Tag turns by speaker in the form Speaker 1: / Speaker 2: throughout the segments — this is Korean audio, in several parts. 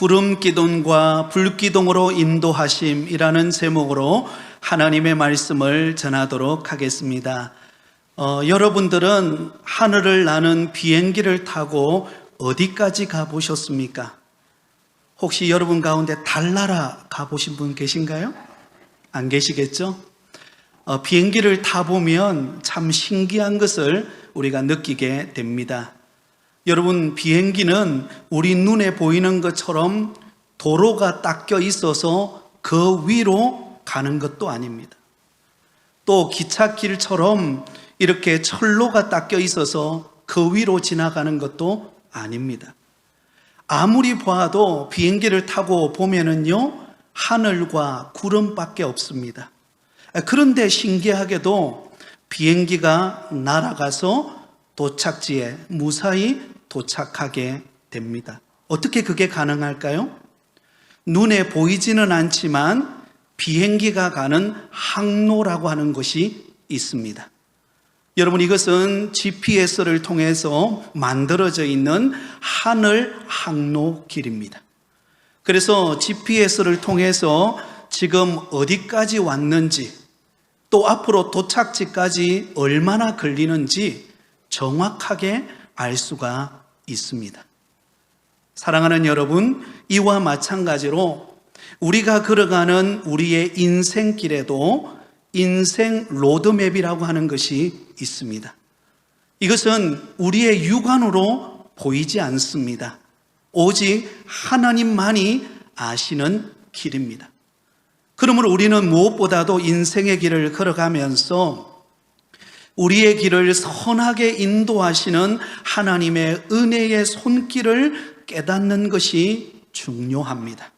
Speaker 1: 구름기둥과 불기둥으로 인도하심이라는 제목으로 하나님의 말씀을 전하도록 하겠습니다. 여러분들은 하늘을 나는 비행기를 타고 어디까지 가보셨습니까? 혹시 여러분 가운데 달나라 가보신 분 계신가요? 안 계시겠죠? 비행기를 타보면 참 신기한 것을 우리가 느끼게 됩니다. 여러분, 비행기는 우리 눈에 보이는 것처럼 도로가 닦여 있어서 그 위로 가는 것도 아닙니다. 또 기찻길처럼 이렇게 철로가 닦여 있어서 그 위로 지나가는 것도 아닙니다. 아무리 봐도 비행기를 타고 보면은요, 하늘과 구름밖에 없습니다. 그런데 신기하게도 비행기가 날아가서 도착지에 무사히 도착하게 됩니다. 어떻게 그게 가능할까요? 눈에 보이지는 않지만 비행기가 가는 항로라고 하는 것이 있습니다. 여러분, 이것은 GPS를 통해서 만들어져 있는 하늘 항로길입니다. 그래서 GPS를 통해서 지금 어디까지 왔는지, 또 앞으로 도착지까지 얼마나 걸리는지 정확하게 알 수가 있습니다. 사랑하는 여러분, 이와 마찬가지로 우리가 걸어가는 우리의 인생길에도 인생 로드맵이라고 하는 것이 있습니다. 이것은 우리의 육안으로 보이지 않습니다. 오직 하나님만이 아시는 길입니다. 그러므로 우리는 무엇보다도 인생의 길을 걸어가면서 우리의 길을 선하게 인도하시는 하나님의 은혜의 손길을 깨닫는 것이 중요합니다.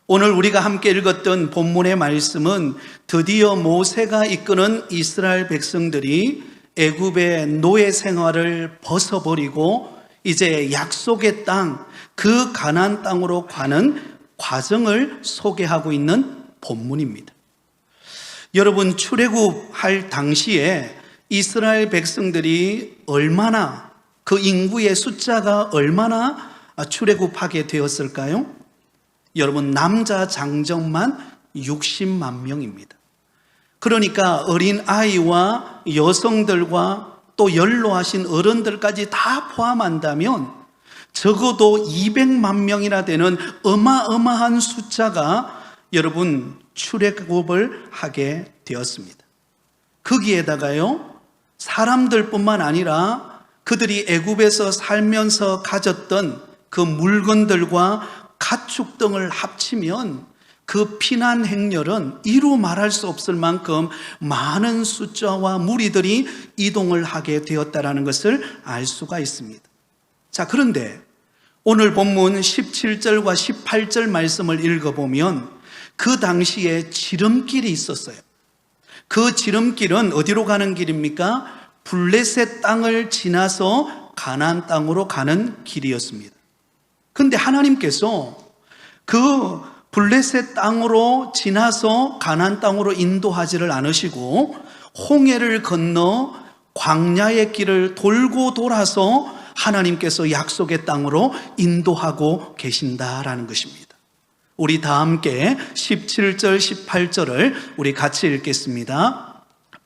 Speaker 1: 오늘 우리가 함께 읽었던 본문의 말씀은 드디어 모세가 이끄는 이스라엘 백성들이 애굽의 노예 생활을 벗어버리고 이제 약속의 땅, 그 가나안 땅으로 가는 과정을 소개하고 있는 본문입니다. 여러분, 출애굽할 당시에 이스라엘 백성들이 얼마나, 그 인구의 숫자가 얼마나 출애굽하게 되었을까요? 여러분, 남자 장정만 60만 명입니다. 그러니까 어린 아이와 여성들과 또 연로하신 어른들까지 다 포함한다면 적어도 200만 명이나 되는 어마어마한 숫자가 여러분 출애굽을 하게 되었습니다. 거기에다가요, 사람들뿐만 아니라 그들이 애굽에서 살면서 가졌던 그 물건들과 가축 등을 합치면 그 피난 행렬은 이루 말할 수 없을 만큼 많은 숫자와 무리들이 이동을 하게 되었다는 것을 알 수가 있습니다. 자, 그런데 오늘 본문 17절과 18절 말씀을 읽어보면 그 당시에 지름길이 있었어요. 그 지름길은 어디로 가는 길입니까? 블레셋 땅을 지나서 가나안 땅으로 가는 길이었습니다. 그런데 하나님께서 그 블레셋 땅으로 지나서 가나안 땅으로 인도하지를 않으시고 홍해를 건너 광야의 길을 돌고 돌아서 하나님께서 약속의 땅으로 인도하고 계신다라는 것입니다. 우리 다 함께 17절, 18절을 우리 같이 읽겠습니다.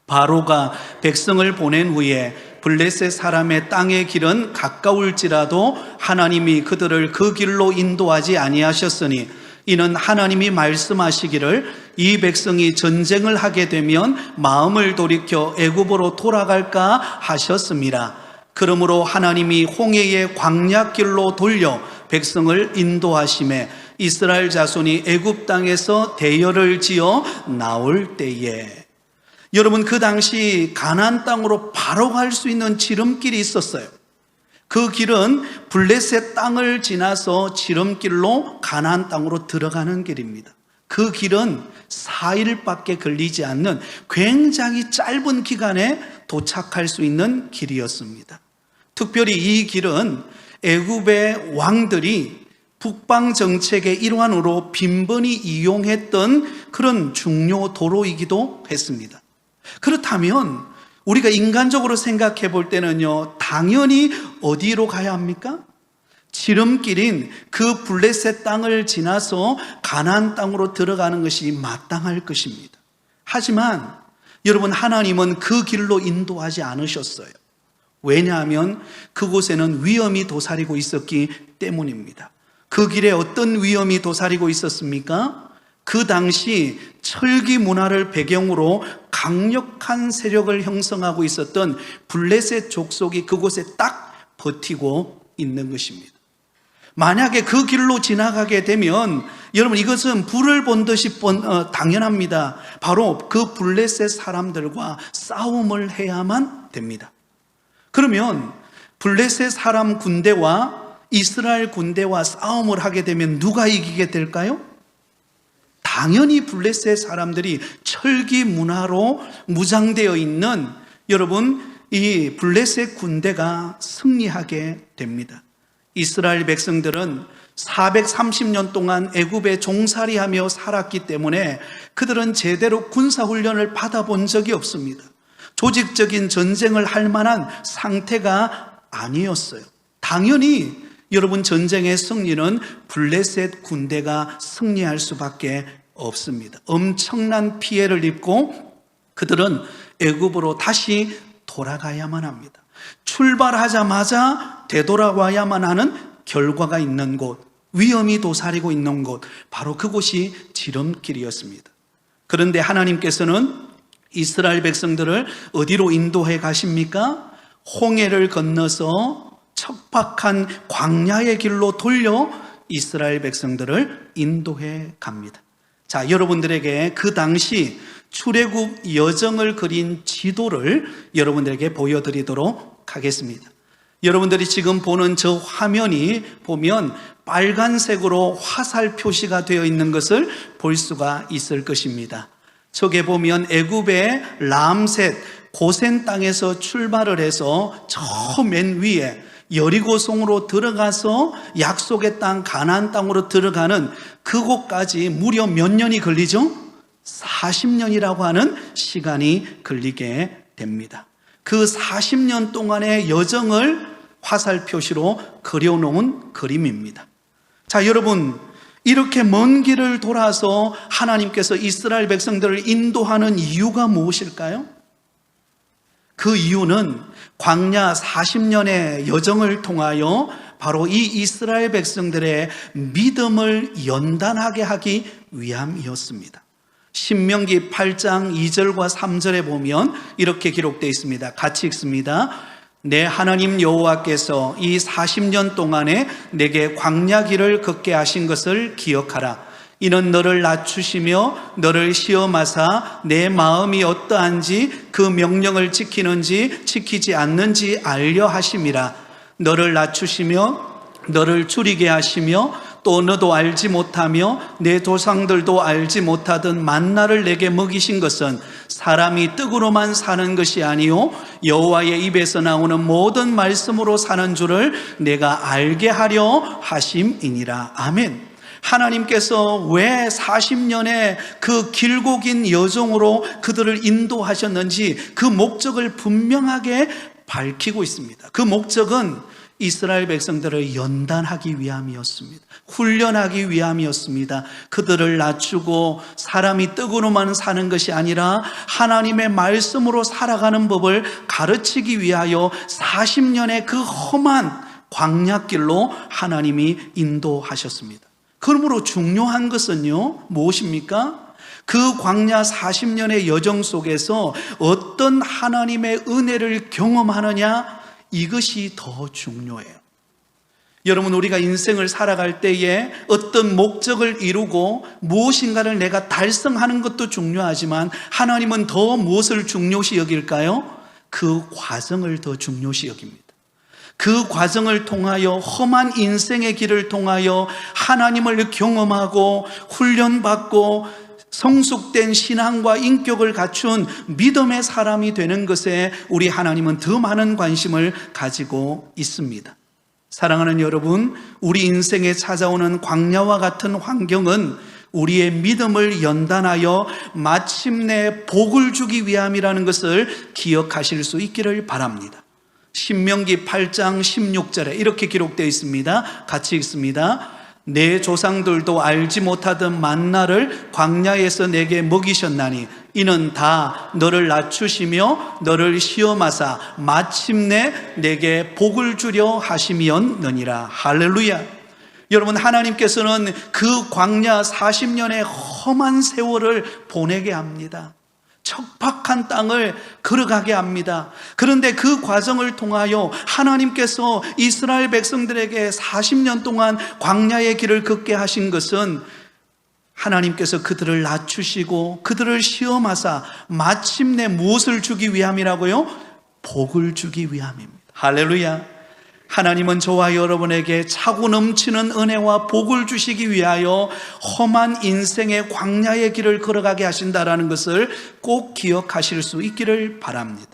Speaker 1: 바로가 백성을 보낸 후에 블레셋 사람의 땅의 길은 가까울지라도 하나님이 그들을 그 길로 인도하지 아니하셨으니 이는 하나님이 말씀하시기를 이 백성이 전쟁을 하게 되면 마음을 돌이켜 애굽으로 돌아갈까 하셨습니다. 그러므로 하나님이 홍해의 광야길로 돌려 백성을 인도하심에 이스라엘 자손이 애굽 땅에서 대열을 지어 나올 때에, 여러분, 그 당시 가나안 땅으로 바로 갈 수 있는 지름길이 있었어요. 그 길은 블레셋 땅을 지나서 지름길로 가나안 땅으로 들어가는 길입니다. 그 길은 4일밖에 걸리지 않는 굉장히 짧은 기간에 도착할 수 있는 길이었습니다. 특별히 이 길은 애굽의 왕들이 북방 정책의 일환으로 빈번히 이용했던 그런 중요 도로이기도 했습니다. 그렇다면 우리가 인간적으로 생각해 볼 때는요, 당연히 어디로 가야 합니까? 지름길인 그 블레셋 땅을 지나서 가나안 땅으로 들어가는 것이 마땅할 것입니다. 하지만 여러분, 하나님은 그 길로 인도하지 않으셨어요. 왜냐하면 그곳에는 위험이 도사리고 있었기 때문입니다. 그 길에 어떤 위험이 도사리고 있었습니까? 그 당시 철기 문화를 배경으로 강력한 세력을 형성하고 있었던 블레셋 족속이 그곳에 딱 버티고 있는 것입니다. 만약에 그 길로 지나가게 되면 여러분, 이것은 불을 본 듯이 당연합니다. 바로 그 블레셋 사람들과 싸움을 해야만 됩니다. 그러면 블레셋 사람 군대와 이스라엘 군대와 싸움을 하게 되면 누가 이기게 될까요? 당연히 블레셋 사람들이 철기 문화로 무장되어 있는 여러분, 이 블레셋 군대가 승리하게 됩니다. 이스라엘 백성들은 430년 동안 애굽에 종살이하며 살았기 때문에 그들은 제대로 군사훈련을 받아본 적이 없습니다. 조직적인 전쟁을 할 만한 상태가 아니었어요. 당연히 여러분, 전쟁의 승리는 블레셋 군대가 승리할 수밖에 없습니다. 엄청난 피해를 입고 그들은 애굽으로 다시 돌아가야만 합니다. 출발하자마자 되돌아와야만 하는 결과가 있는 곳, 위험이 도사리고 있는 곳, 바로 그곳이 지름길이었습니다. 그런데 하나님께서는 이스라엘 백성들을 어디로 인도해 가십니까? 홍해를 건너서 척박한 광야의 길로 돌려 이스라엘 백성들을 인도해 갑니다. 자, 여러분들에게 그 당시 출애굽 여정을 그린 지도를 여러분들에게 보여드리도록 하겠습니다. 여러분들이 지금 보는 저 화면이 보면 빨간색으로 화살 표시가 되어 있는 것을 볼 수가 있을 것입니다. 저게 보면 애굽의 람셋 고센 땅에서 출발을 해서 저 맨 위에 여리고성으로 들어가서 약속의 땅 가나안 땅으로 들어가는 그곳까지 무려 몇 년이 걸리죠? 40년이라고 하는 시간이 걸리게 됩니다. 그 40년 동안의 여정을 화살 표시로 그려놓은 그림입니다. 자, 여러분, 이렇게 먼 길을 돌아서 하나님께서 이스라엘 백성들을 인도하는 이유가 무엇일까요? 그 이유는 광야 40년의 여정을 통하여 바로 이 이스라엘 백성들의 믿음을 연단하게 하기 위함이었습니다. 신명기 8장 2절과 3절에 보면 이렇게 기록되어 있습니다. 같이 읽습니다. 내 하나님 여호와께서 이 40년 동안에 내게 광야 길을 걷게 하신 것을 기억하라. 이는 너를 낮추시며 너를 시험하사 내 마음이 어떠한지 그 명령을 지키는지 지키지 않는지 알려 하심이라. 너를 낮추시며 너를 줄이게 하시며 또 너도 알지 못하며 내 조상들도 알지 못하던 만나를 내게 먹이신 것은 사람이 떡으로만 사는 것이 아니요 여호와의 입에서 나오는 모든 말씀으로 사는 줄을 내가 알게 하려 하심이니라. 아멘. 하나님께서 왜 40년의 그 길고 긴 여정으로 그들을 인도하셨는지 그 목적을 분명하게 밝히고 있습니다. 그 목적은 이스라엘 백성들을 연단하기 위함이었습니다. 훈련하기 위함이었습니다. 그들을 낮추고 사람이 떡으로만 사는 것이 아니라 하나님의 말씀으로 살아가는 법을 가르치기 위하여 40년의 그 험한 광야길로 하나님이 인도하셨습니다. 그러므로 중요한 것은요, 무엇입니까? 그 광야 40년의 여정 속에서 어떤 하나님의 은혜를 경험하느냐, 이것이 더 중요해요. 여러분, 우리가 인생을 살아갈 때에 어떤 목적을 이루고 무엇인가를 내가 달성하는 것도 중요하지만 하나님은 더 무엇을 중요시 여길까요? 그 과정을 더 중요시 여깁니다. 그 과정을 통하여 험한 인생의 길을 통하여 하나님을 경험하고 훈련받고 성숙된 신앙과 인격을 갖춘 믿음의 사람이 되는 것에 우리 하나님은 더 많은 관심을 가지고 있습니다. 사랑하는 여러분, 우리 인생에 찾아오는 광야와 같은 환경은 우리의 믿음을 연단하여 마침내 복을 주기 위함이라는 것을 기억하실 수 있기를 바랍니다. 신명기 8장 16절에 이렇게 기록되어 있습니다. 같이 읽습니다. 내 조상들도 알지 못하던 만나를 광야에서 내게 먹이셨나니 이는 다 너를 낮추시며 너를 시험하사 마침내 내게 복을 주려 하심이었느니라. 할렐루야. 여러분, 하나님께서는 그 광야 40년의 험한 세월을 보내게 합니다. 척박한 땅을 걸어가게 합니다. 그런데 그 과정을 통하여 하나님께서 이스라엘 백성들에게 40년 동안 광야의 길을 걷게 하신 것은 하나님께서 그들을 낮추시고 그들을 시험하사 마침내 무엇을 주기 위함이라고요? 복을 주기 위함입니다. 할렐루야. 하나님은 저와 여러분에게 차고 넘치는 은혜와 복을 주시기 위하여 험한 인생의 광야의 길을 걸어가게 하신다라는 것을 꼭 기억하실 수 있기를 바랍니다.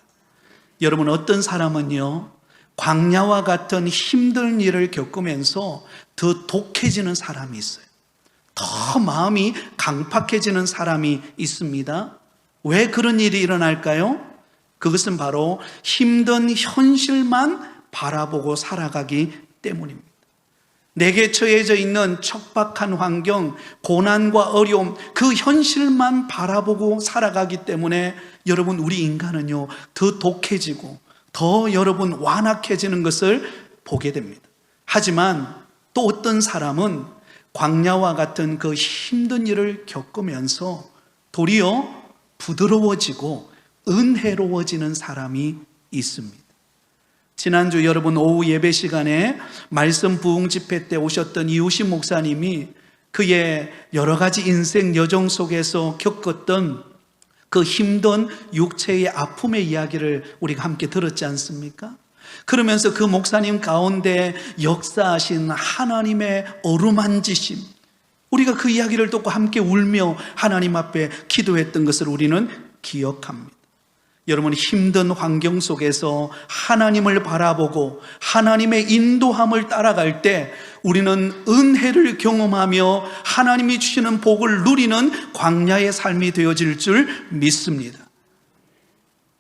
Speaker 1: 여러분, 어떤 사람은요, 광야와 같은 힘든 일을 겪으면서 더 독해지는 사람이 있어요. 더 마음이 강팍해지는 사람이 있습니다. 왜 그런 일이 일어날까요? 그것은 바로 힘든 현실만 바라보고 살아가기 때문입니다. 내게 처해져 있는 척박한 환경, 고난과 어려움, 그 현실만 바라보고 살아가기 때문에 여러분, 우리 인간은요, 더 독해지고 더 여러분 완악해지는 것을 보게 됩니다. 하지만 또 어떤 사람은 광야와 같은 그 힘든 일을 겪으면서 도리어 부드러워지고 은혜로워지는 사람이 있습니다. 지난주 여러분 오후 예배 시간에 말씀 부흥 집회 때 오셨던 이우신 목사님이 그의 여러 가지 인생 여정 속에서 겪었던 그 힘든 육체의 아픔의 이야기를 우리가 함께 들었지 않습니까? 그러면서 그 목사님 가운데 역사하신 하나님의 어루만지심, 우리가 그 이야기를 듣고 함께 울며 하나님 앞에 기도했던 것을 우리는 기억합니다. 여러분, 힘든 환경 속에서 하나님을 바라보고 하나님의 인도함을 따라갈 때 우리는 은혜를 경험하며 하나님이 주시는 복을 누리는 광야의 삶이 되어질 줄 믿습니다.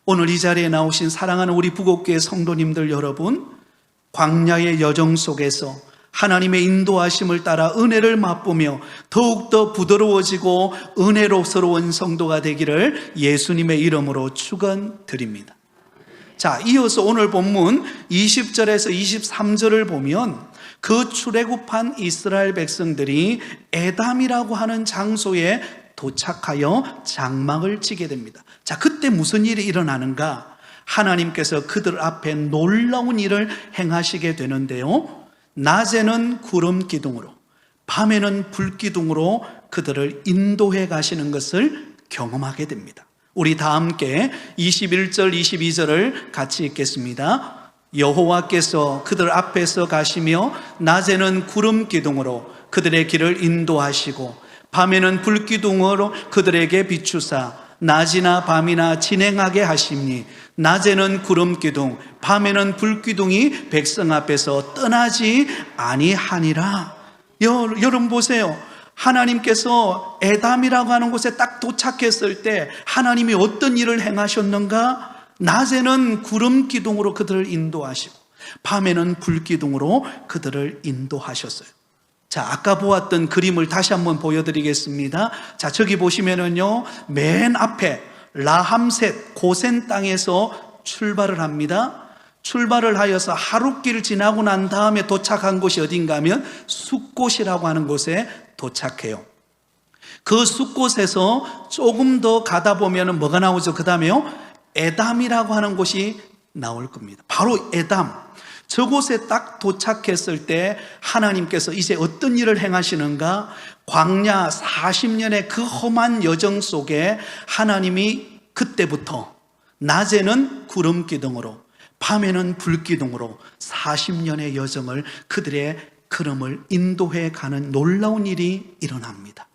Speaker 1: 오늘 이 자리에 나오신 사랑하는 우리 부곡교회 성도님들 여러분, 광야의 여정 속에서 하나님의 인도하심을 따라 은혜를 맛보며 더욱더 부드러워지고 은혜로스러운 성도가 되기를 예수님의 이름으로 축원드립니다. 자, 이어서 오늘 본문 20절에서 23절을 보면 그 출애굽한 이스라엘 백성들이 에담이라고 하는 장소에 도착하여 장막을 치게 됩니다. 자, 그때 무슨 일이 일어나는가? 하나님께서 그들 앞에 놀라운 일을 행하시게 되는데요, 낮에는 구름 기둥으로, 밤에는 불 기둥으로 그들을 인도해 가시는 것을 경험하게 됩니다. 우리 다 함께 21절 22절을 같이 읽겠습니다. 여호와께서 그들 앞에서 가시며 낮에는 구름 기둥으로 그들의 길을 인도하시고 밤에는 불 기둥으로 그들에게 비추사 낮이나 밤이나 진행하게 하시니 낮에는 구름 기둥, 밤에는 불 기둥이 백성 앞에서 떠나지 아니하니라. 여러분 보세요. 하나님께서 에담이라고 하는 곳에 딱 도착했을 때 하나님이 어떤 일을 행하셨는가? 낮에는 구름 기둥으로 그들을 인도하시고 밤에는 불 기둥으로 그들을 인도하셨어요. 자, 아까 보았던 그림을 다시 한번 보여드리겠습니다. 자, 저기 보시면은요, 맨 앞에 라함셋 고센 땅에서 출발을 합니다. 출발을 하여서 하룻길 지나고 난 다음에 도착한 곳이 어딘가 하면 숫곳이라고 하는 곳에 도착해요. 그 숫곳에서 조금 더 가다 보면 뭐가 나오죠? 그 다음에요, 에담이라고 하는 곳이 나올 겁니다. 바로 에담. 저곳에 딱 도착했을 때 하나님께서 이제 어떤 일을 행하시는가? 광야 40년의 그 험한 여정 속에 하나님이 그때부터 낮에는 구름 기둥으로 밤에는 불 기둥으로 40년의 여정을 그들의 걸음을 인도해 가는 놀라운 일이 일어납니다.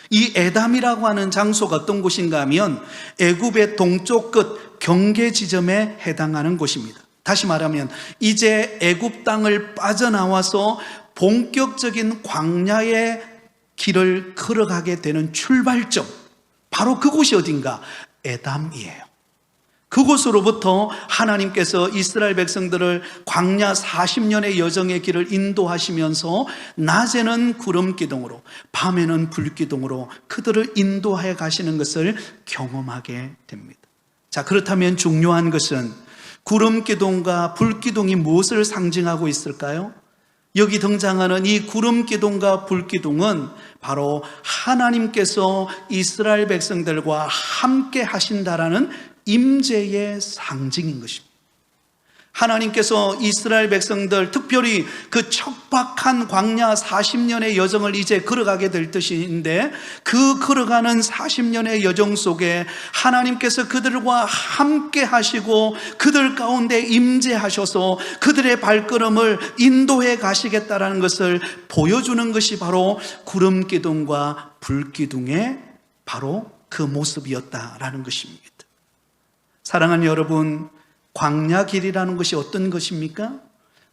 Speaker 1: 이 에담이라고 하는 장소가 어떤 곳인가 하면 애굽의 동쪽 끝 경계 지점에 해당하는 곳입니다. 다시 말하면 이제 애굽 땅을 빠져나와서 본격적인 광야의 길을 걸어가게 되는 출발점, 바로 그곳이 어딘가? 에담이에요. 그곳으로부터 하나님께서 이스라엘 백성들을 광야 40년의 여정의 길을 인도하시면서 낮에는 구름 기둥으로 밤에는 불 기둥으로 그들을 인도하여 가시는 것을 경험하게 됩니다. 자, 그렇다면 중요한 것은 구름 기둥과 불 기둥이 무엇을 상징하고 있을까요? 여기 등장하는 이 구름 기둥과 불 기둥은 바로 하나님께서 이스라엘 백성들과 함께 하신다라는 임재의 상징인 것입니다. 하나님께서 이스라엘 백성들, 특별히 그 척박한 광야 40년의 여정을 이제 걸어가게 될 뜻인데, 그 걸어가는 40년의 여정 속에 하나님께서 그들과 함께 하시고 그들 가운데 임재하셔서 그들의 발걸음을 인도해 가시겠다라는 것을 보여주는 것이 바로 구름 기둥과 불 기둥의 바로 그 모습이었다라는 것입니다. 사랑하는 여러분, 광야 길이라는 것이 어떤 것입니까?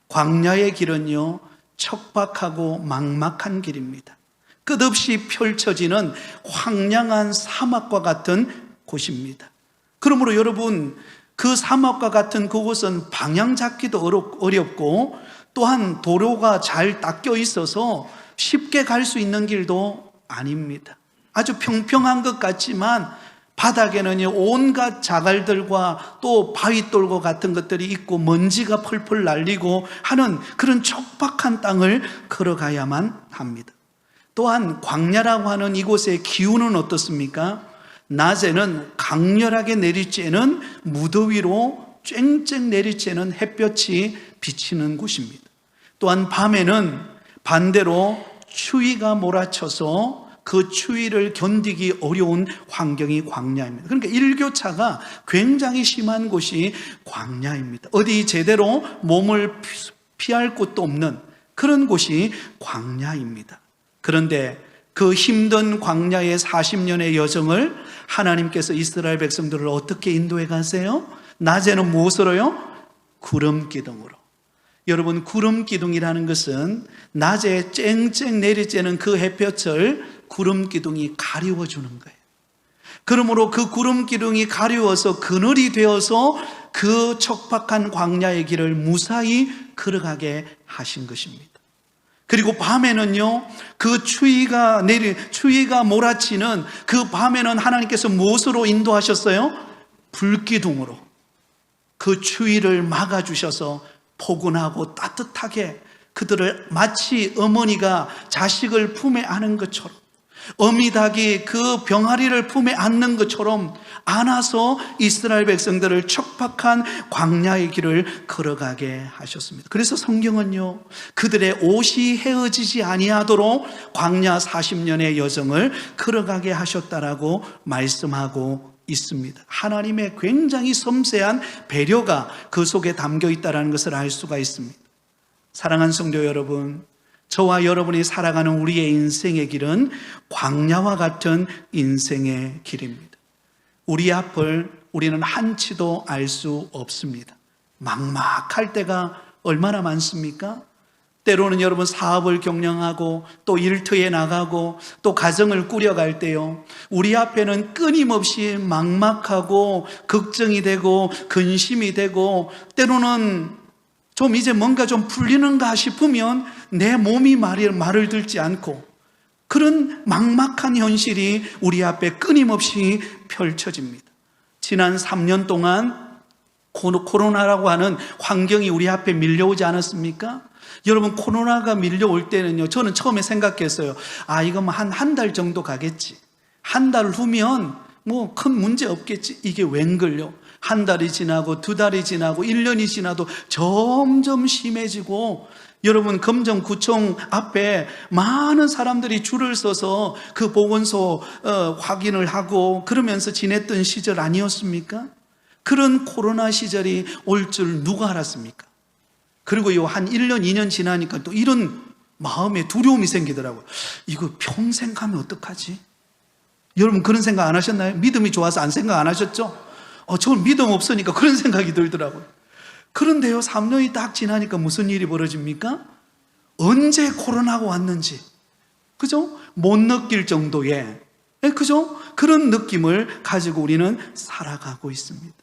Speaker 1: 광야의 길은요, 척박하고 막막한 길입니다. 끝없이 펼쳐지는 황량한 사막과 같은 곳입니다. 그러므로 여러분, 그 사막과 같은 그곳은 방향 잡기도 어렵고, 또한 도로가 잘 닦여 있어서 쉽게 갈 수 있는 길도 아닙니다. 아주 평평한 것 같지만 바닥에는 온갖 자갈들과 또 바위돌과 같은 것들이 있고 먼지가 펄펄 날리고 하는 그런 척박한 땅을 걸어가야만 합니다. 또한 광야라고 하는 이곳의 기후는 어떻습니까? 낮에는 강렬하게 내리쬐는 무더위로 쨍쨍 내리쬐는 햇볕이 비치는 곳입니다. 또한 밤에는 반대로 추위가 몰아쳐서 그 추위를 견디기 어려운 환경이 광야입니다. 그러니까 일교차가 굉장히 심한 곳이 광야입니다. 어디 제대로 몸을 피할 곳도 없는 그런 곳이 광야입니다. 그런데 그 힘든 광야의 40년의 여정을 하나님께서 이스라엘 백성들을 어떻게 인도해 가세요? 낮에는 무엇으로요? 구름 기둥으로. 여러분, 구름 기둥이라는 것은 낮에 쨍쨍 내리쬐는 그 햇볕을 구름 기둥이 가리워주는 거예요. 그러므로 그 구름 기둥이 가리워서 그늘이 되어서 그 척박한 광야의 길을 무사히 걸어가게 하신 것입니다. 그리고 밤에는요, 그 추위가 몰아치는 그 밤에는 하나님께서 무엇으로 인도하셨어요? 불기둥으로 그 추위를 막아주셔서 포근하고 따뜻하게 그들을 마치 어머니가 자식을 품에 안은 것처럼, 어미닭이 그 병아리를 품에 안는 것처럼 안아서 이스라엘 백성들을 척박한 광야의 길을 걸어가게 하셨습니다. 그래서 성경은요, 그들의 옷이 헤어지지 아니하도록 광야 40년의 여정을 걸어가게 하셨다라고 말씀하고 있습니다. 하나님의 굉장히 섬세한 배려가 그 속에 담겨 있다는 것을 알 수가 있습니다. 사랑하는 성도 여러분, 저와 여러분이 살아가는 우리의 인생의 길은 광야와 같은 인생의 길입니다. 우리 앞을 우리는 한치도 알 수 없습니다. 막막할 때가 얼마나 많습니까? 때로는 여러분 사업을 경영하고 또 일터에 나가고 또 가정을 꾸려갈 때요, 우리 앞에는 끊임없이 막막하고 걱정이 되고 근심이 되고, 때로는 좀 이제 뭔가 좀 풀리는가 싶으면 내 몸이 말을 듣지 않고, 그런 막막한 현실이 우리 앞에 끊임없이 펼쳐집니다. 지난 3년 동안 코로나라고 하는 환경이 우리 앞에 밀려오지 않았습니까? 여러분, 코로나가 밀려올 때는요, 저는 처음에 생각했어요. 이거 뭐 한 달 정도 가겠지. 한 달 후면 뭐 큰 문제 없겠지. 이게 웬걸요? 한 달이 지나고 2달이 지나고 1년이 지나도 점점 심해지고, 여러분, 금정구청 앞에 많은 사람들이 줄을 서서 그 보건소 확인을 하고 그러면서 지냈던 시절 아니었습니까? 그런 코로나 시절이 올 줄 누가 알았습니까? 그리고 한 1년, 2년 지나니까 또 이런 마음에 두려움이 생기더라고요. 이거 평생 가면 어떡하지? 여러분, 그런 생각 안 하셨나요? 믿음이 좋아서 생각 안 하셨죠? 저는 믿음 없으니까 그런 생각이 들더라고요. 그런데요, 3년이 딱 지나니까 무슨 일이 벌어집니까? 언제 코로나가 왔는지, 그죠? 못 느낄 정도의, 그죠? 그런 느낌을 가지고 우리는 살아가고 있습니다.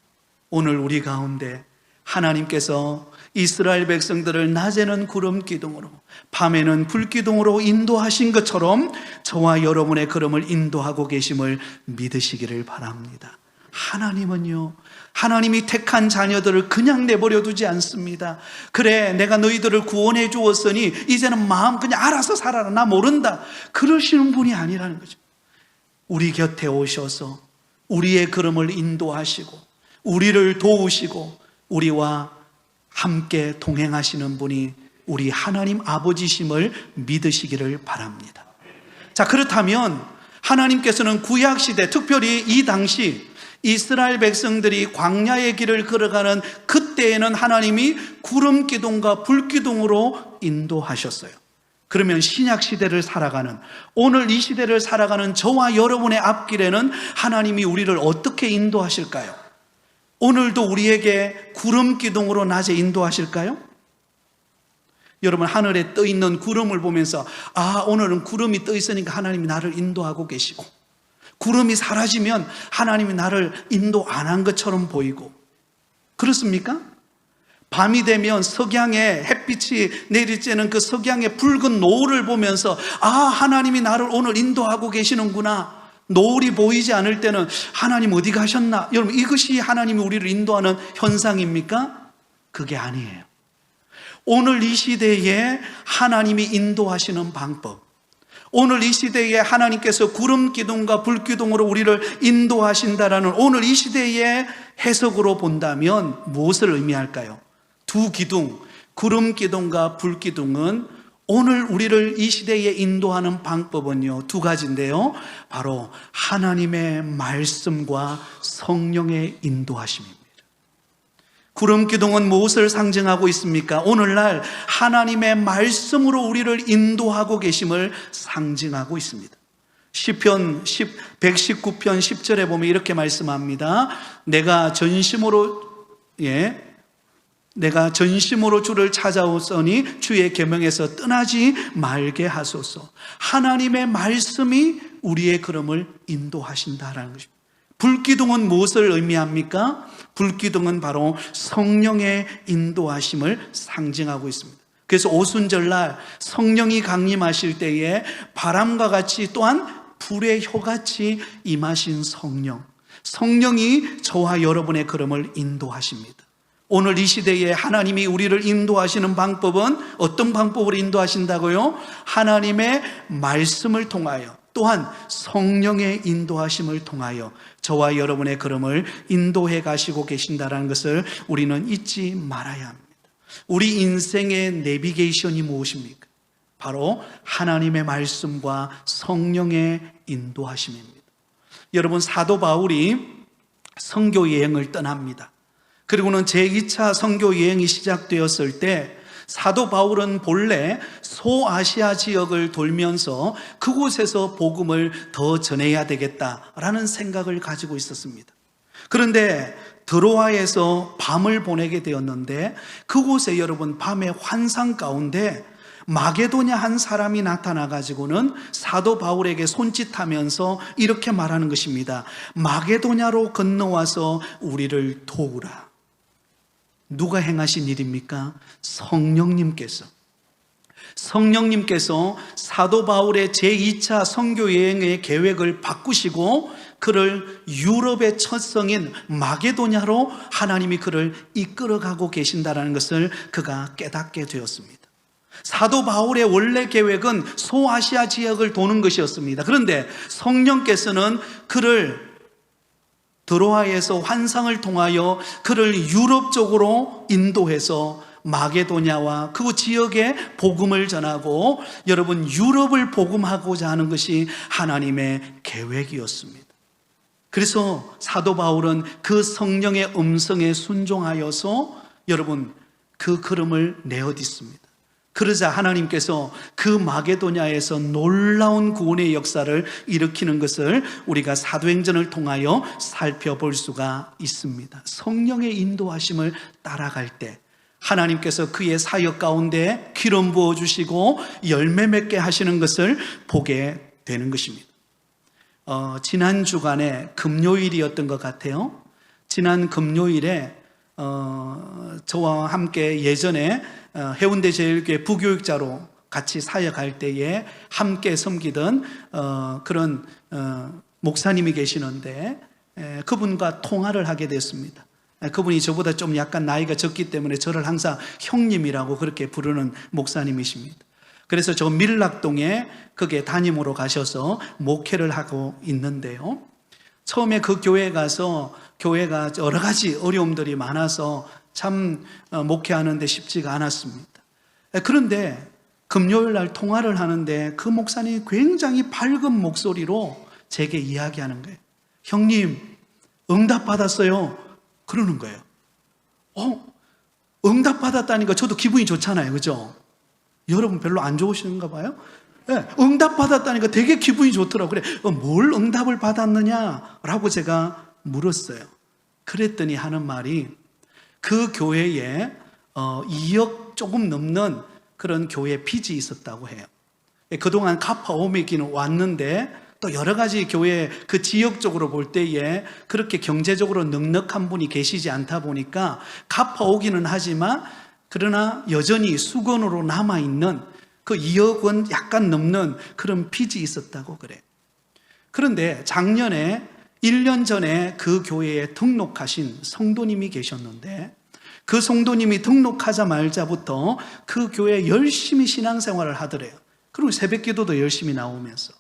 Speaker 1: 오늘 우리 가운데 하나님께서 이스라엘 백성들을 낮에는 구름 기둥으로 밤에는 불 기둥으로 인도하신 것처럼 저와 여러분의 걸음을 인도하고 계심을 믿으시기를 바랍니다. 하나님은요, 하나님이 택한 자녀들을 그냥 내버려 두지 않습니다. 그래, 내가 너희들을 구원해 주었으니 이제는 마음 그냥 알아서 살아라, 나 모른다, 그러시는 분이 아니라는 거죠. 우리 곁에 오셔서 우리의 걸음을 인도하시고 우리를 도우시고 우리와 함께 동행하시는 분이 우리 하나님 아버지심을 믿으시기를 바랍니다. 자, 그렇다면 하나님께서는 구약시대, 특별히 이 당시 이스라엘 백성들이 광야의 길을 걸어가는 그때에는 하나님이 구름 기둥과 불 기둥으로 인도하셨어요. 그러면 신약 시대를 살아가는, 오늘 이 시대를 살아가는 저와 여러분의 앞길에는 하나님이 우리를 어떻게 인도하실까요? 오늘도 우리에게 구름 기둥으로 낮에 인도하실까요? 여러분, 하늘에 떠 있는 구름을 보면서 오늘은 구름이 떠 있으니까 하나님이 나를 인도하고 계시고, 구름이 사라지면 하나님이 나를 인도 안 한 것처럼 보이고, 그렇습니까? 밤이 되면 석양에 햇빛이 내리쬐는 그 석양의 붉은 노을을 보면서 하나님이 나를 오늘 인도하고 계시는구나, 노을이 보이지 않을 때는 하나님 어디 가셨나? 여러분, 이것이 하나님이 우리를 인도하는 현상입니까? 그게 아니에요. 오늘 이 시대에 하나님이 인도하시는 방법, 오늘 이 시대에 하나님께서 구름 기둥과 불 기둥으로 우리를 인도하신다라는 오늘 이 시대의 해석으로 본다면 무엇을 의미할까요? 두 기둥, 구름 기둥과 불 기둥은 오늘 우리를 이 시대에 인도하는 방법은요, 두 가지인데요, 바로 하나님의 말씀과 성령의 인도하심입니다. 구름 기둥은 무엇을 상징하고 있습니까? 오늘날 하나님의 말씀으로 우리를 인도하고 계심을 상징하고 있습니다. 시편 119편 10절에 보면 이렇게 말씀합니다. 내가 전심으로 주를 찾아오더니 주의 계명에서 떠나지 말게 하소서. 하나님의 말씀이 우리의 걸음을 인도하신다라는 것입니다. 불기둥은 무엇을 의미합니까? 불기둥은 바로 성령의 인도하심을 상징하고 있습니다. 그래서 오순절날 성령이 강림하실 때에 바람과 같이 또한 불의 효같이 임하신 성령이 저와 여러분의 걸음을 인도하십니다. 오늘 이 시대에 하나님이 우리를 인도하시는 방법은 어떤 방법으로 인도하신다고요? 하나님의 말씀을 통하여, 또한 성령의 인도하심을 통하여 저와 여러분의 걸음을 인도해 가시고 계신다는 것을 우리는 잊지 말아야 합니다. 우리 인생의 내비게이션이 무엇입니까? 바로 하나님의 말씀과 성령의 인도하심입니다. 여러분, 사도 바울이 선교 여행을 떠납니다. 그리고는 제2차 선교 여행이 시작되었을 때 사도 바울은 본래 소아시아 지역을 돌면서 그곳에서 복음을 더 전해야 되겠다라는 생각을 가지고 있었습니다. 그런데 드로아에서 밤을 보내게 되었는데 그곳에 여러분, 밤의 환상 가운데 마게도냐 한 사람이 나타나 가지고는 사도 바울에게 손짓하면서 이렇게 말하는 것입니다. 마게도냐로 건너와서 우리를 도우라. 누가 행하신 일입니까? 성령님께서 사도 바울의 제2차 선교 여행의 계획을 바꾸시고 그를 유럽의 첫 성인 마게도냐로 하나님이 그를 이끌어가고 계신다는 것을 그가 깨닫게 되었습니다. 사도 바울의 원래 계획은 소아시아 지역을 도는 것이었습니다. 그런데 성령께서는 그를 드로아에서 환상을 통하여 그를 유럽 쪽으로 인도해서 마게도냐와 그 지역에 복음을 전하고 여러분, 유럽을 복음하고자 하는 것이 하나님의 계획이었습니다. 그래서 사도 바울은 그 성령의 음성에 순종하여서 여러분, 그 걸음을 내어딛습니다. 그러자 하나님께서 그 마게도냐에서 놀라운 구원의 역사를 일으키는 것을 우리가 사도행전을 통하여 살펴볼 수가 있습니다. 성령의 인도하심을 따라갈 때 하나님께서 그의 사역 가운데 기름 부어주시고 열매 맺게 하시는 것을 보게 되는 것입니다. 지난 주간에 금요일이었던 것 같아요. 지난 금요일에 저와 함께 예전에 해운대 제일교회 부교육자로 같이 사역할 때에 함께 섬기던 그런 목사님이 계시는데 그분과 통화를 하게 됐습니다. 그분이 저보다 좀 약간 나이가 적기 때문에 저를 항상 형님이라고 그렇게 부르는 목사님이십니다. 그래서 저 밀락동에 거기에 담임으로 가셔서 목회를 하고 있는데요. 처음에 그 교회에 가서 교회가 여러 가지 어려움들이 많아서 참 목회하는데 쉽지가 않았습니다. 그런데 금요일 날 통화를 하는데 그 목사님이 굉장히 밝은 목소리로 제게 이야기하는 거예요. 형님, 응답 받았어요. 그러는 거예요. 응답 받았다니까 저도 기분이 좋잖아요. 그죠? 여러분 별로 안 좋으신가 봐요? 네, 응답 받았다니까 되게 기분이 좋더라고요. 그래, 뭘 응답을 받았느냐라고 제가 물었어요. 그랬더니 하는 말이 그 교회에 2억 조금 넘는 그런 교회 빚이 있었다고 해요. 그동안 갚아오기는 왔는데 또 여러 가지 교회 그 지역적으로 볼 때에 그렇게 경제적으로 넉넉한 분이 계시지 않다 보니까 갚아오기는 하지만 그러나 여전히 수건으로 남아있는 그 2억 원 약간 넘는 그런 빚이 있었다고 그래요. 그런데 작년에 1년 전에 그 교회에 등록하신 성도님이 계셨는데 그 성도님이 등록하자마자부터 그 교회에 열심히 신앙생활을 하더래요. 그리고 새벽기도도 열심히 나오면서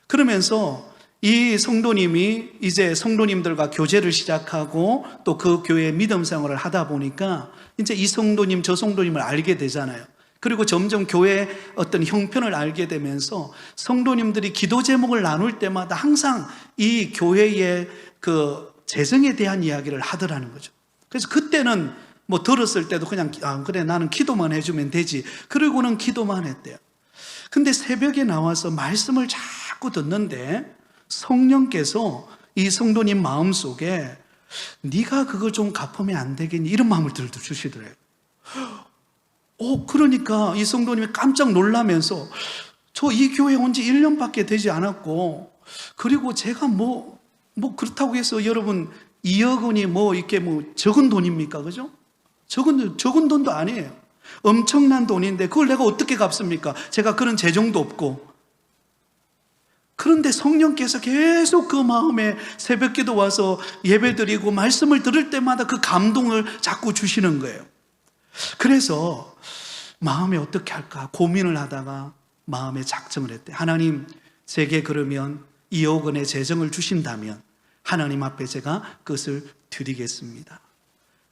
Speaker 1: 그러면서 이 성도님이 이제 성도님들과 교제를 시작하고 또 그 교회의 믿음 생활을 하다 보니까 이제 이 성도님 저 성도님을 알게 되잖아요. 그리고 점점 교회의 어떤 형편을 알게 되면서 성도님들이 기도 제목을 나눌 때마다 항상 이 교회의 그 재정에 대한 이야기를 하더라는 거죠. 그래서 그때는 뭐 들었을 때도 그냥 그래 나는 기도만 해주면 되지 그러고는 기도만 했대요. 근데 새벽에 나와서 말씀을 자꾸 듣는데 성령께서 이 성도님 마음속에 네가 그걸 좀 갚으면 안 되겠니? 이런 마음을 들어주시더래요. 그러니까 이 성도님이 깜짝 놀라면서 저 이 교회 온 지 1년밖에 되지 않았고 그리고 제가 뭐 그렇다고 해서 여러분 2억 원이 이렇게 적은 돈입니까? 그죠? 적은 돈도 아니에요. 엄청난 돈인데 그걸 내가 어떻게 갚습니까? 제가 그런 재정도 없고. 그런데 성령께서 계속 그 마음에 새벽기도 와서 예배드리고 말씀을 들을 때마다 그 감동을 자꾸 주시는 거예요. 그래서 마음에 어떻게 할까 고민을 하다가 마음에 작정을 했대. 하나님, 제게 그러면 2억 원의 재정을 주신다면 하나님 앞에 제가 그것을 드리겠습니다.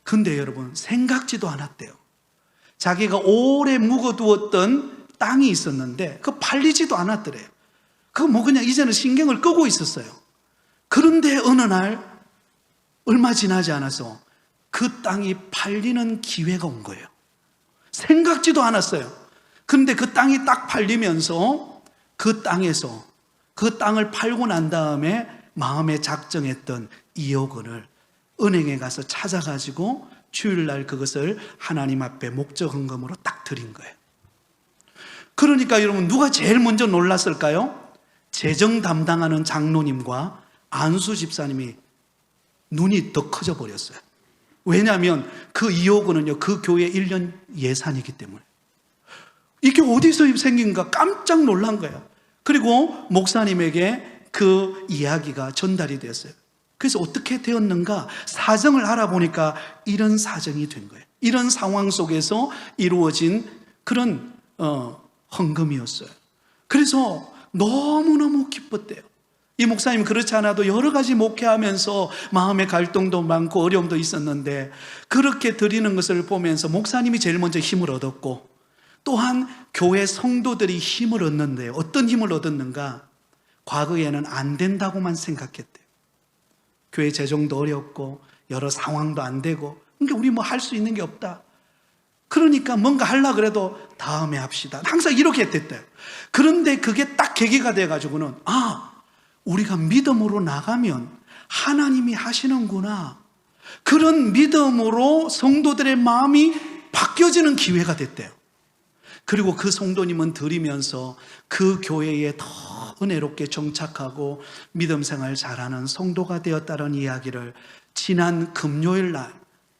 Speaker 1: 근데 여러분 생각지도 않았대요. 자기가 오래 묵어두었던 땅이 있었는데 그거 팔리지도 않았더래요. 그거 그냥 이제는 신경을 끄고 있었어요. 그런데 어느 날 얼마 지나지 않아서 그 땅이 팔리는 기회가 온 거예요. 생각지도 않았어요. 그런데 그 땅이 딱 팔리면서 그 땅에서 그 땅을 팔고 난 다음에 마음에 작정했던 2억 원을 은행에 가서 찾아가지고 주일날 그것을 하나님 앞에 목적헌금으로 딱 드린 거예요. 그러니까 여러분 누가 제일 먼저 놀랐을까요? 재정 담당하는 장로님과 안수 집사님이 눈이 더 커져 버렸어요. 왜냐하면 그 2억 원은요 그 교회 1년 예산이기 때문에 이게 어디서 생긴가 깜짝 놀란 거예요. 그리고 목사님에게 그 이야기가 전달이 됐어요. 그래서 어떻게 되었는가 사정을 알아보니까 이런 사정이 된 거예요. 이런 상황 속에서 이루어진 그런 헌금이었어요. 그래서 너무너무 기뻤대요. 이 목사님 그렇지 않아도 여러 가지 목회하면서 마음의 갈등도 많고 어려움도 있었는데 그렇게 드리는 것을 보면서 목사님이 제일 먼저 힘을 얻었고 또한 교회 성도들이 힘을 얻는데요. 어떤 힘을 얻었는가? 과거에는 안 된다고만 생각했대요. 교회 재정도 어렵고 여러 상황도 안 되고 그러니까 우리 할 수 있는 게 없다. 그러니까 뭔가 하려고 그래도 다음에 합시다. 항상 이렇게 됐대요. 그런데 그게 딱 계기가 돼가지고는 우리가 믿음으로 나가면 하나님이 하시는구나. 그런 믿음으로 성도들의 마음이 바뀌어지는 기회가 됐대요. 그리고 그 성도님은 드리면서 그 교회에 더 은혜롭게 정착하고 믿음 생활 잘하는 성도가 되었다는 이야기를 지난 금요일 날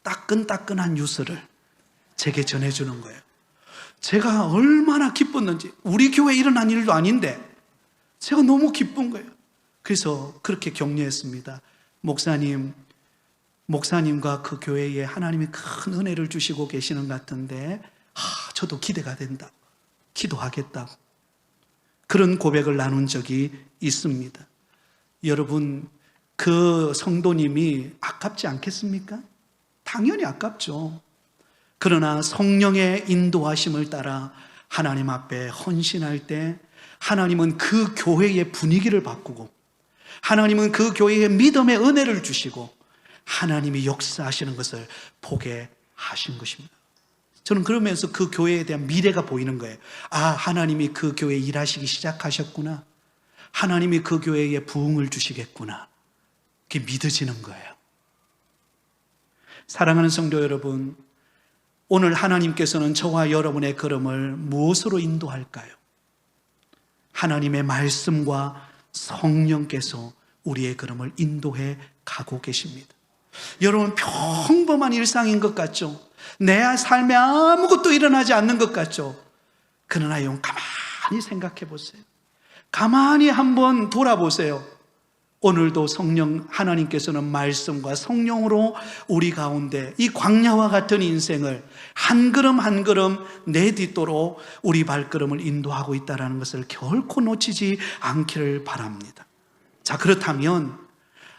Speaker 1: 따끈따끈한 뉴스를 제게 전해주는 거예요. 제가 얼마나 기뻤는지, 우리 교회에 일어난 일도 아닌데 제가 너무 기쁜 거예요. 그래서 그렇게 격려했습니다. 목사님과 그 교회에 하나님이 큰 은혜를 주시고 계시는 것 같은데 저도 기대가 된다, 기도하겠다고 그런 고백을 나눈 적이 있습니다. 여러분, 그 성도님이 아깝지 않겠습니까? 당연히 아깝죠. 그러나 성령의 인도하심을 따라 하나님 앞에 헌신할 때 하나님은 그 교회의 분위기를 바꾸고, 하나님은 그 교회에 믿음의 은혜를 주시고 하나님이 역사하시는 것을 보게 하신 것입니다. 저는 그러면서 그 교회에 대한 미래가 보이는 거예요. 하나님이 그 교회에 일하시기 시작하셨구나, 하나님이 그 교회에 부흥을 주시겠구나, 그게 믿어지는 거예요. 사랑하는 성도 여러분, 오늘 하나님께서는 저와 여러분의 걸음을 무엇으로 인도할까요? 하나님의 말씀과 성령께서 우리의 걸음을 인도해 가고 계십니다. 여러분, 평범한 일상인 것 같죠? 내 삶에 아무것도 일어나지 않는 것 같죠? 그러나 여러분, 가만히 생각해 보세요. 가만히 한번 돌아보세요. 오늘도 성령 하나님께서는 말씀과 성령으로 우리 가운데 이 광야와 같은 인생을 한 걸음 한 걸음 내딛도록 우리 발걸음을 인도하고 있다는 것을 결코 놓치지 않기를 바랍니다. 자, 그렇다면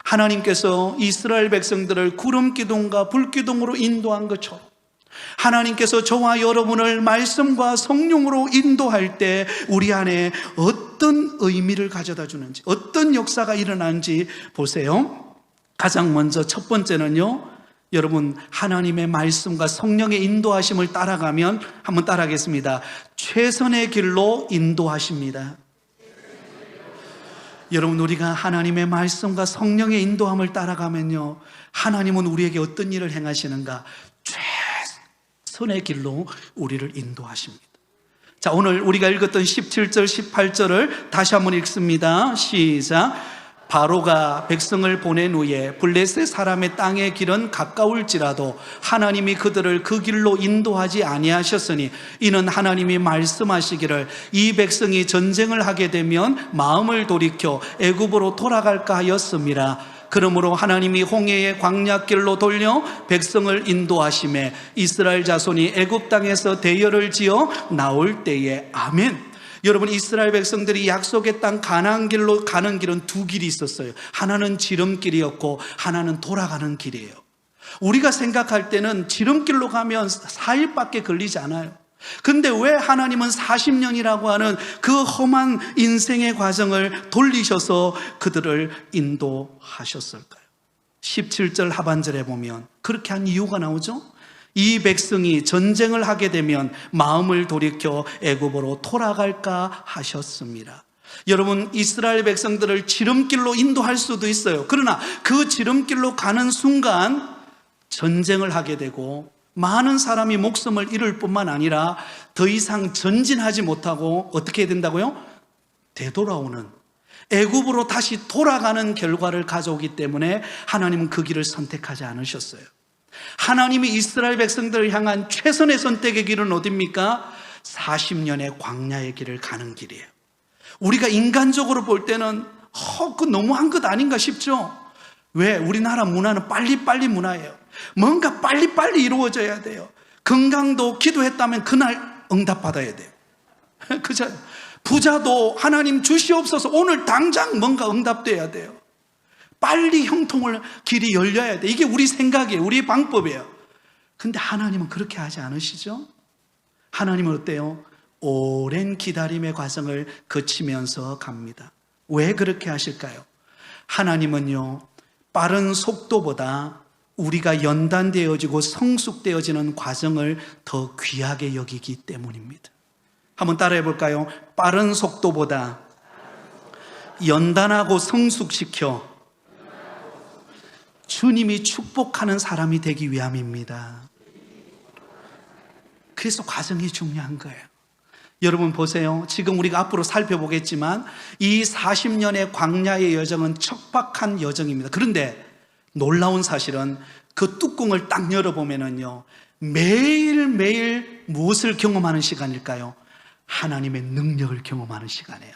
Speaker 1: 하나님께서 이스라엘 백성들을 구름 기둥과 불 기둥으로 인도한 것처럼 하나님께서 저와 여러분을 말씀과 성령으로 인도할 때 우리 안에 어떤 의미를 가져다 주는지, 어떤 역사가 일어나는지 보세요. 가장 먼저 첫 번째는요, 여러분, 하나님의 말씀과 성령의 인도하심을 따라가면, 한번 따라하겠습니다. 최선의 길로 인도하십니다. 여러분, 우리가 하나님의 말씀과 성령의 인도함을 따라가면요, 하나님은 우리에게 어떤 일을 행하시는가? 최선의 길로 우리를 인도하십니다. 자, 오늘 우리가 읽었던 17절, 18절을 다시 한번 읽습니다. 시작. 바로가 백성을 보낸 후에 블레셋 사람의 땅의 길은 가까울지라도 하나님이 그들을 그 길로 인도하지 아니하셨으니 이는 하나님이 말씀하시기를 이 백성이 전쟁을 하게 되면 마음을 돌이켜 애굽으로 돌아갈까 하였음이라. 그러므로 하나님이 홍해의 광야길로 돌려 백성을 인도하심에 이스라엘 자손이 애굽 땅에서 대열을 지어 나올 때에 아멘. 여러분, 이스라엘 백성들이 약속의 땅 가나안 길로 가는 길은 두 길이 있었어요. 하나는 지름길이었고 하나는 돌아가는 길이에요. 우리가 생각할 때는 지름길로 가면 4일밖에 걸리지 않아요. 근데 왜 하나님은 40년이라고 하는 그 험한 인생의 과정을 돌리셔서 그들을 인도하셨을까요? 17절 하반절에 보면 그렇게 한 이유가 나오죠. 이 백성이 전쟁을 하게 되면 마음을 돌이켜 애굽으로 돌아갈까 하셨습니다. 여러분, 이스라엘 백성들을 지름길로 인도할 수도 있어요. 그러나 그 지름길로 가는 순간 전쟁을 하게 되고 많은 사람이 목숨을 잃을 뿐만 아니라 더 이상 전진하지 못하고 어떻게 해야 된다고요? 되돌아오는, 애굽으로 다시 돌아가는 결과를 가져오기 때문에 하나님은 그 길을 선택하지 않으셨어요. 하나님이 이스라엘 백성들을 향한 최선의 선택의 길은 어디입니까? 40년의 광야의 길을 가는 길이에요. 우리가 인간적으로 볼 때는 그거 너무한 것 아닌가 싶죠? 왜? 우리나라 문화는 빨리빨리 문화예요. 뭔가 빨리빨리 이루어져야 돼요. 건강도 기도했다면 그날 응답받아야 돼요. 그죠? 부자도 하나님 주시옵소서 오늘 당장 뭔가 응답돼야 돼요. 빨리 형통을 길이 열려야 돼. 이게 우리 생각이에요. 우리 방법이에요. 근데 하나님은 그렇게 하지 않으시죠? 하나님은 어때요? 오랜 기다림의 과정을 거치면서 갑니다. 왜 그렇게 하실까요? 하나님은요, 빠른 속도보다 우리가 연단되어지고 성숙되어지는 과정을 더 귀하게 여기기 때문입니다. 한번 따라해 볼까요? 빠른 속도보다 연단하고 성숙시켜 주님이 축복하는 사람이 되기 위함입니다. 그래서 과정이 중요한 거예요. 여러분 보세요. 지금 우리가 앞으로 살펴보겠지만 이 40년의 광야의 여정은 척박한 여정입니다. 그런데 놀라운 사실은 그 뚜껑을 딱 열어보면은요, 매일매일 무엇을 경험하는 시간일까요? 하나님의 능력을 경험하는 시간이에요.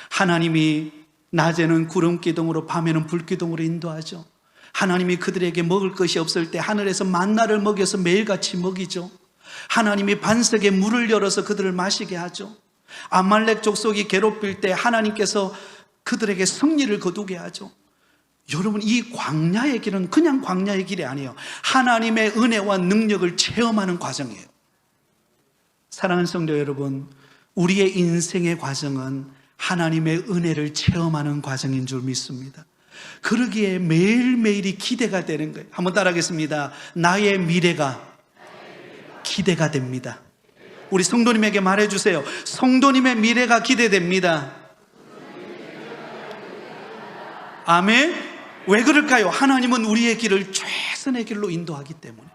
Speaker 1: 하나님이 낮에는 구름 기둥으로, 밤에는 불 기둥으로 인도하죠. 하나님이 그들에게 먹을 것이 없을 때 하늘에서 만나를 먹여서 매일같이 먹이죠. 하나님이 반석에 물을 열어서 그들을 마시게 하죠. 아말렉 족속이 괴롭힐 때 하나님께서 그들에게 승리를 거두게 하죠. 여러분, 이 광야의 길은 그냥 광야의 길이 아니에요. 하나님의 은혜와 능력을 체험하는 과정이에요. 사랑하는 성도 여러분, 우리의 인생의 과정은 하나님의 은혜를 체험하는 과정인 줄 믿습니다. 그러기에 매일매일이 기대가 되는 거예요. 한번 따라하겠습니다. 나의 미래가 기대가 됩니다. 우리 성도님에게 말해주세요. 성도님의 미래가 기대됩니다. 아멘. 왜 그럴까요? 하나님은 우리의 길을 최선의 길로 인도하기 때문에.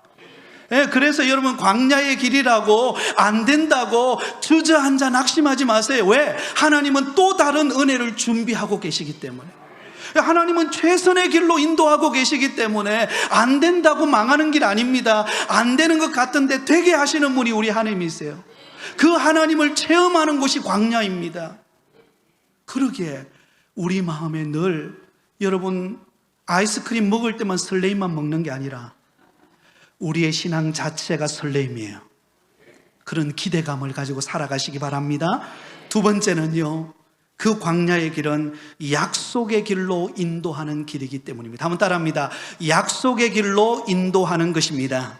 Speaker 1: 그래서 여러분, 광야의 길이라고 안 된다고 주저앉아 낙심하지 마세요. 왜? 하나님은 또 다른 은혜를 준비하고 계시기 때문에. 하나님은 최선의 길로 인도하고 계시기 때문에 안 된다고 망하는 길 아닙니다. 안 되는 것 같은데 되게 하시는 분이 우리 하나님이세요. 그 하나님을 체험하는 곳이 광야입니다. 그러기에 우리 마음에 늘, 여러분, 아이스크림 먹을 때만 설레임만 먹는 게 아니라 우리의 신앙 자체가 설레임이에요. 그런 기대감을 가지고 살아가시기 바랍니다. 두 번째는요, 그 광야의 길은 약속의 길로 인도하는 길이기 때문입니다. 한번 따라합니다. 약속의 길로 인도하는 것입니다.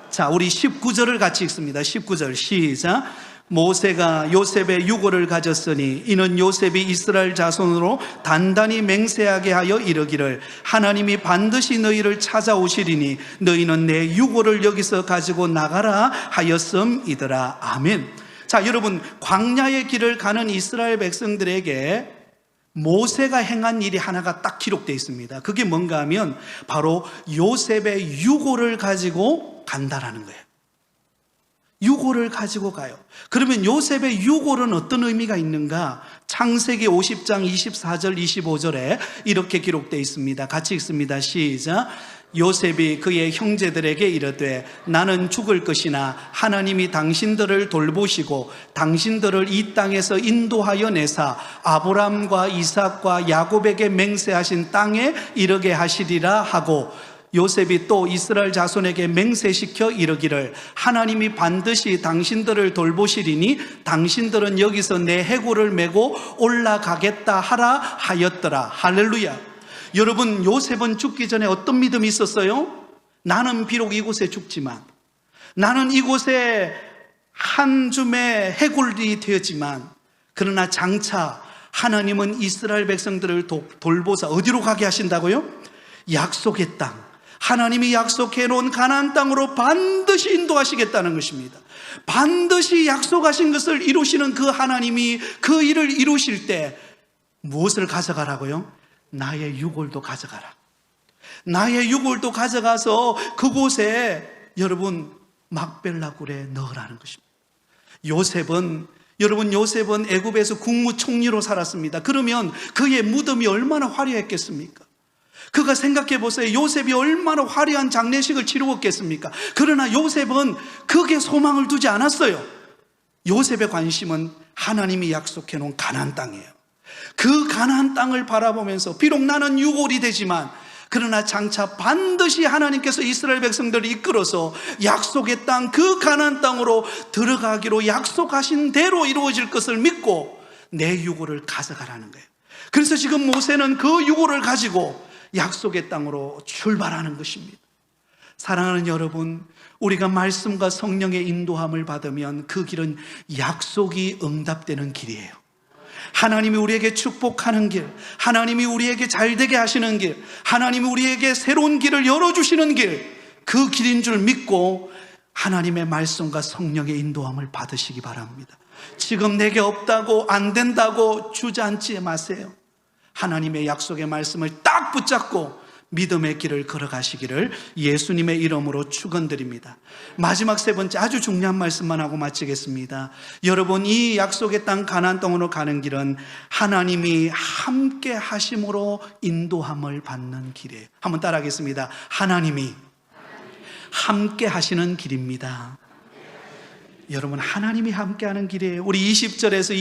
Speaker 1: 자, 우리 19절을 같이 읽습니다. 19절 시작. 모세가 요셉의 유고를 가졌으니 이는 요셉이 이스라엘 자손으로 단단히 맹세하게 하여 이르기를 하나님이 반드시 너희를 찾아오시리니 너희는 내 유고를 여기서 가지고 나가라 하였음이더라. 아멘. 자, 여러분, 광야의 길을 가는 이스라엘 백성들에게 모세가 행한 일이 하나가 딱 기록되어 있습니다. 그게 뭔가 하면 바로 요셉의 유고를 가지고 간다라는 거예요. 유고를 가지고 가요. 그러면 요셉의 유고는 어떤 의미가 있는가? 창세기 50장 24절 25절에 이렇게 기록되어 있습니다. 같이 읽습니다. 시작. 요셉이 그의 형제들에게 이르되 나는 죽을 것이나 하나님이 당신들을 돌보시고 당신들을 이 땅에서 인도하여 내사 아브람과 이삭과 야곱에게 맹세하신 땅에 이르게 하시리라 하고, 요셉이 또 이스라엘 자손에게 맹세시켜 이르기를 하나님이 반드시 당신들을 돌보시리니 당신들은 여기서 내 해골을 메고 올라가겠다 하라 하였더라. 할렐루야. 여러분, 요셉은 죽기 전에 어떤 믿음이 있었어요? 나는 비록 이곳에 죽지만, 나는 이곳에 한 줌의 해골이 되었지만, 그러나 장차 하나님은 이스라엘 백성들을 돌보사 어디로 가게 하신다고요? 약속의 땅, 하나님이 약속해 놓은 가나안 땅으로 반드시 인도하시겠다는 것입니다. 반드시 약속하신 것을 이루시는 그 하나님이 그 일을 이루실 때 무엇을 가져가라고요? 나의 유골도 가져가라. 나의 유골도 가져가서 그곳에 여러분 막벨라굴에 넣으라는 것입니다. 요셉은 애굽에서 국무총리로 살았습니다. 그러면 그의 무덤이 얼마나 화려했겠습니까? 그가 생각해 보세요. 요셉이 얼마나 화려한 장례식을 치루었겠습니까? 그러나 요셉은 그게 소망을 두지 않았어요. 요셉의 관심은 하나님이 약속해 놓은 가나안 땅이에요. 그 가나안 땅을 바라보면서 비록 나는 유골이 되지만, 그러나 장차 반드시 하나님께서 이스라엘 백성들을 이끌어서 약속의 땅, 그 가나안 땅으로 들어가기로 약속하신 대로 이루어질 것을 믿고 내 유골을 가져가라는 거예요. 그래서 지금 모세는 그 유골을 가지고 약속의 땅으로 출발하는 것입니다. 사랑하는 여러분, 우리가 말씀과 성령의 인도함을 받으면 그 길은 약속이 응답되는 길이에요. 하나님이 우리에게 축복하는 길, 하나님이 우리에게 잘되게 하시는 길, 하나님이 우리에게 새로운 길을 열어주시는 길, 그 길인 줄 믿고 하나님의 말씀과 성령의 인도함을 받으시기 바랍니다. 지금 내게 없다고, 안 된다고 주저앉지 마세요. 하나님의 약속의 말씀을 딱 붙잡고 믿음의 길을 걸어가시기를 예수님의 이름으로 축원드립니다. 마지막 세 번째 아주 중요한 말씀만 하고 마치겠습니다. 여러분, 이 약속의 땅 가나안 땅으로 가는 길은 하나님이 함께 하심으로 인도함을 받는 길이에요. 한번 따라하겠습니다. 하나님이 함께 하시는 길입니다. 여러분, 하나님이 함께하는 길이에요. 우리 20절에서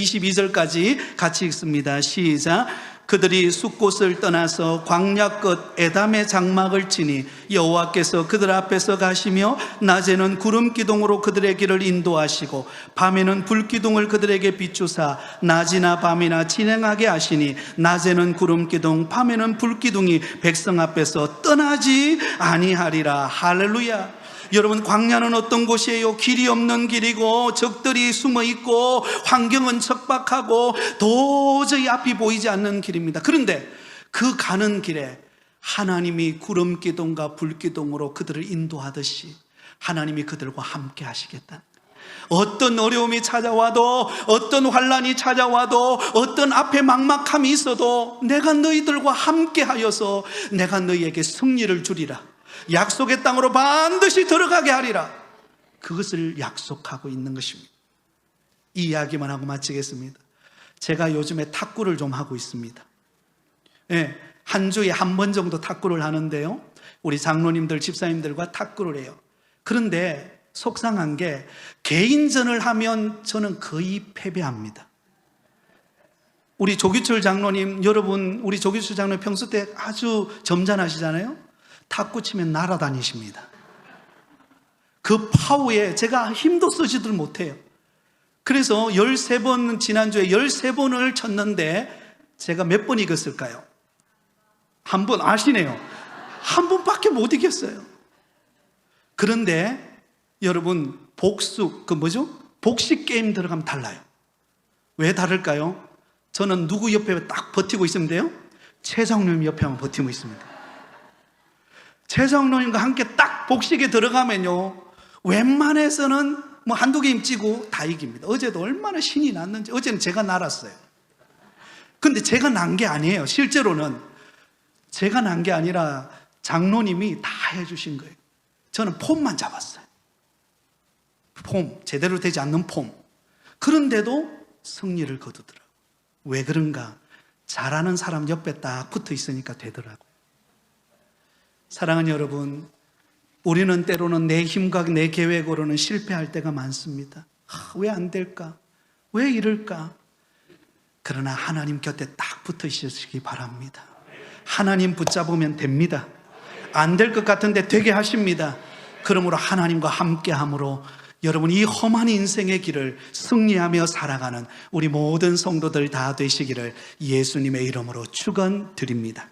Speaker 1: 22절까지 같이 읽습니다. 시작. 그들이 숫곳을 떠나서 광야 끝 에담의 장막을 치니 여호와께서 그들 앞에서 가시며 낮에는 구름 기둥으로 그들의 길을 인도하시고 밤에는 불 기둥을 그들에게 비추사 낮이나 밤이나 진행하게 하시니 낮에는 구름 기둥 밤에는 불 기둥이 백성 앞에서 떠나지 아니하리라. 할렐루야. 여러분, 광야는 어떤 곳이에요? 길이 없는 길이고 적들이 숨어있고 환경은 척박하고 도저히 앞이 보이지 않는 길입니다. 그런데 그 가는 길에 하나님이 구름기둥과 불기둥으로 그들을 인도하듯이 하나님이 그들과 함께 하시겠다. 어떤 어려움이 찾아와도, 어떤 환난이 찾아와도, 어떤 앞에 막막함이 있어도 내가 너희들과 함께 하여서 내가 너희에게 승리를 주리라. 약속의 땅으로 반드시 들어가게 하리라. 그것을 약속하고 있는 것입니다. 이 이야기만 하고 마치겠습니다. 제가 요즘에 탁구를 좀 하고 있습니다. 네, 한 주에 한 번 정도 탁구를 하는데요, 우리 장로님들, 집사님들과 탁구를 해요. 그런데 속상한 게 개인전을 하면 저는 거의 패배합니다. 우리 조규철 장로님, 여러분, 우리 조규철 장로님 평소 때 아주 점잖으시잖아요. 탁구 치면 날아다니십니다. 그 파워에 제가 힘도 쓰지들 못해요. 그래서 13번, 지난주에 13번을 쳤는데 제가 몇 번 이겼을까요? 한 번. 아시네요. 한 번밖에 못 이겼어요. 그런데 여러분, 복식 게임 들어가면 달라요. 왜 다를까요? 저는 누구 옆에 딱 버티고 있으면 돼요? 최장로님 옆에만 버티고 있습니다. 최장로님과 함께 딱 복식에 들어가면요, 웬만해서는 뭐 한두 게임 찌고 다 이깁니다. 어제도 얼마나 신이 났는지. 어제는 제가 날았어요. 근데 제가 난 게 아니에요. 실제로는 제가 난 게 아니라 장로님이 다 해주신 거예요. 저는 폼만 잡았어요. 폼, 제대로 되지 않는 폼. 그런데도 승리를 거두더라고요. 왜 그런가? 잘하는 사람 옆에 딱 붙어 있으니까 되더라고요. 사랑하는 여러분, 우리는 때로는 내 힘과 내 계획으로는 실패할 때가 많습니다. 왜 안 될까? 왜 이럴까? 그러나 하나님 곁에 딱 붙어 있으시기 바랍니다. 하나님 붙잡으면 됩니다. 안 될 것 같은데 되게 하십니다. 그러므로 하나님과 함께함으로 여러분, 이 험한 인생의 길을 승리하며 살아가는 우리 모든 성도들 다 되시기를 예수님의 이름으로 축원드립니다.